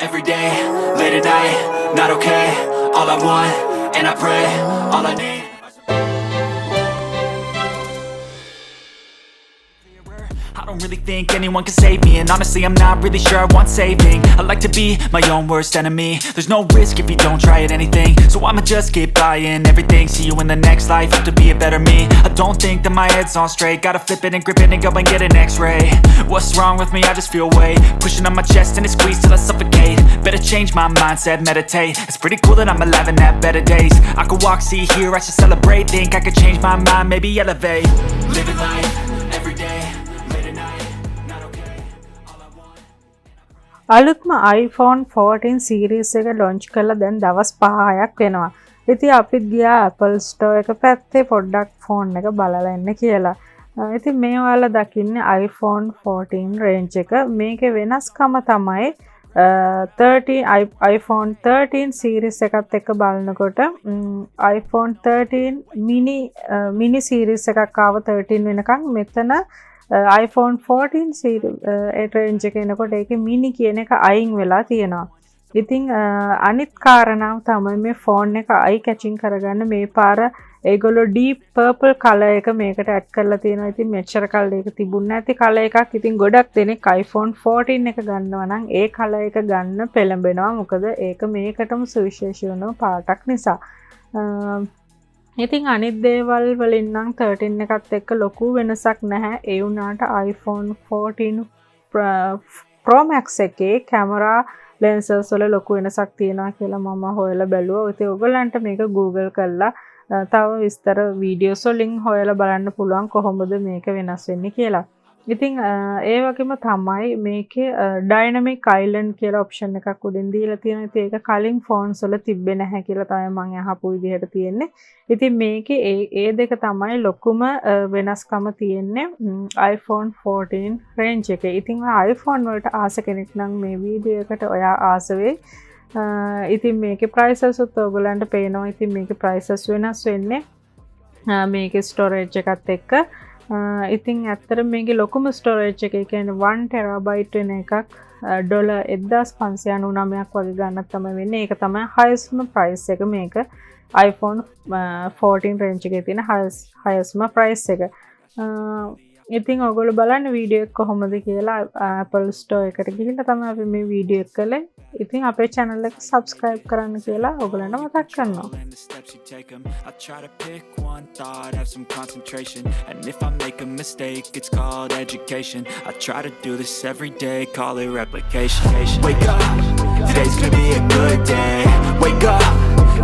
every day, late at night, not okay. All I want, and I pray, all I need. I don't really think anyone can save me, and honestly I'm not really sure I want saving. I like to be my own worst enemy. There's no risk if you don't try at anything, so I'ma just keep buying everything. See you in the next life, have to be a better me. I don't think that my head's on straight. Gotta flip it and grip it and go and get an x-ray. What's wrong with me? I just feel weight pushing on my chest and it squeezes till I suffocate. Better change my mindset, meditate. It's pretty cool that I'm alive and have better days. I could walk, see, hear, I should celebrate. Think I could change my mind, maybe elevate. Living life, every day. අලුත්ම iPhone 14 series එක launch කළා දැන් දවස් 5ක් වෙනවා. ඉතින් අපිත් ගියා Apple Store එක පැත්තේ පොඩ්ඩක් phone එක බලලා එන්න කියලා. ඉතින් මේ ඔයාලා දකින්නේ iPhone 14 range එක. මේකේ වෙනස්කම තමයි 13 iPhone 13 series එකත් එක්ක බලනකොට iPhone 13 mini series එකක් ආව 13 වෙනකන් මෙතන iPhone 14 series range එක එනකොට ඒකේ mini කියන එක අයින් වෙලා තියෙනවා. ඉතින් අනිත් කාරණාව තමයි මේ phone එක eye catching කරගන්න මේ පාර ඒගොල්ලෝ deep purple color එක මේකට add කරලා තියෙනවා. ඉතින් මෙච්චර කල් ඒක තිබුණ නැති color එකක්. ඉතින් ගොඩක් දෙනෙක් iPhone 14 එක ගන්නවා නම් ඒ color එක ගන්න පෙළඹෙනවා. මොකද ඒක මේකටම සුවිශේෂී වෙන පාටක් නිසා. ඉතින් අනිත් දේවල් වලින් නම් 13 එකත් එක්ක ලොකු වෙනසක් නැහැ. ඒ වුණාට iPhone 14 Pro Max එකේ කැමරා lenses වල ලොකු වෙනසක් තියෙනවා කියලා මම හොයලා බැලුවා. ඉතින් ඔයගලන්ට මේක Google කරලා තව විස්තර වීඩියෝස් වලින් හොයලා බලන්න පුළුවන් කොහොමද මේක වෙනස් වෙන්නේ කියලා. ඉතින් ඒ වගේම තමයි මේකේ dynamic island කියලා option එකක් උඩින් දීලා තියෙනවා. ඉතින් ඒක කලින් phones වල තිබ්බේ නැහැ කියලා තමයි මම අහපු විදිහට තියෙන්නේ. ඉතින් මේකේ ඒ දෙක තමයි ලොකුම වෙනස්කම තියෙන්නේ iPhone 14 range එකේ. ඉතින් iPhone වලට ආස කෙනෙක් නම් මේ වීඩියෝ එකට ඔයා ආස වෙයි. ඉතින් මේකේ prices උත් ඔයගලන්ට පේනවා. ඉතින් මේකේ prices වෙනස් වෙන්නේ මේකේ storage එකත් එක්ක. ඉතින් ඇත්තට මේකේ ලොකුම storage එක කියන්නේ 1 terabyte වෙන එකක් $1599ක් වගේ ගන්නත් තමයි වෙන්නේ. ඒක තමයි highest price එක මේක iPhone 14 range එකේ තියෙන highest price එක. ඉතින් ඔයගොල්ලෝ බලන්න වීඩියෝ එක කොහොමද කියලා Apple Store එකට ගිහිල්ලා තමයි අපි මේ වීඩියෝ එක කළේ. ඉතින් අපේ channel එක subscribe කරන්න කියලා ඔයගොල්ලන්ට මතක් කරනවා. I try to pick one thought, have some concentration, and if I make a mistake, it's called education. I try to do this every day, call it replication. Wake up, today's gonna be a good day. Wake up,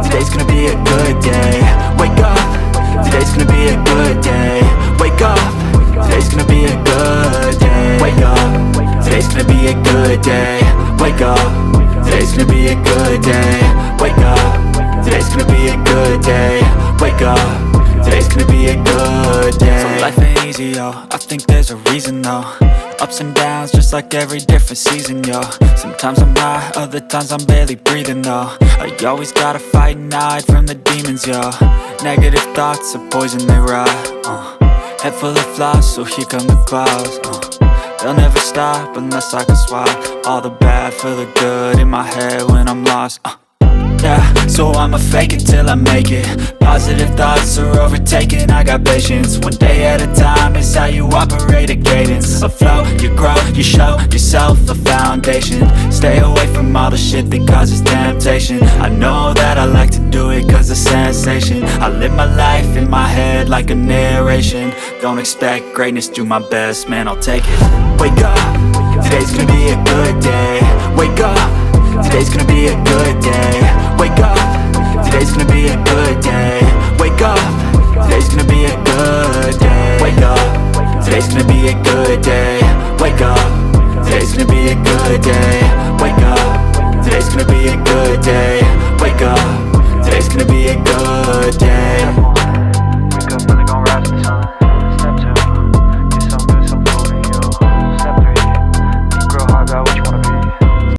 today's gonna be a good day. Wake up, today's gonna be a good day. Wake up, today's gonna be a good day. Wake up, today's gonna be a good day. Wake up, today's gonna be a good day. Wake up, today's gonna be a good day. Wake up, today's gonna be a good day. So life ain't easy, yo, I think there's a reason though. Ups and downs, just like every different season, yo. Sometimes I'm high, other times I'm barely breathing, though. I always gotta fight and hide from the demons, yo. Negative thoughts are poison, they rot. Head full of flies, so here come the clouds. They'll never stop unless I can swap all the bad for the good in my head when I'm lost. Yeah, so I'ma fake it till I make it. Positive thoughts are overtaken, I got patience. One day at a time is how you operate a cadence. A flow, you grow, you show yourself a foundation. Stay away from all the shit that causes temptation. I know that I like to do it cause it's sensation. I live my life in my head like a narration. Don't expect greatness, do my best, man, I'll take it. Wake up, today's gonna be a good day. Wake up, today's gonna be a good day. Wake up, today's gonna be a good day. Wake up, today's gonna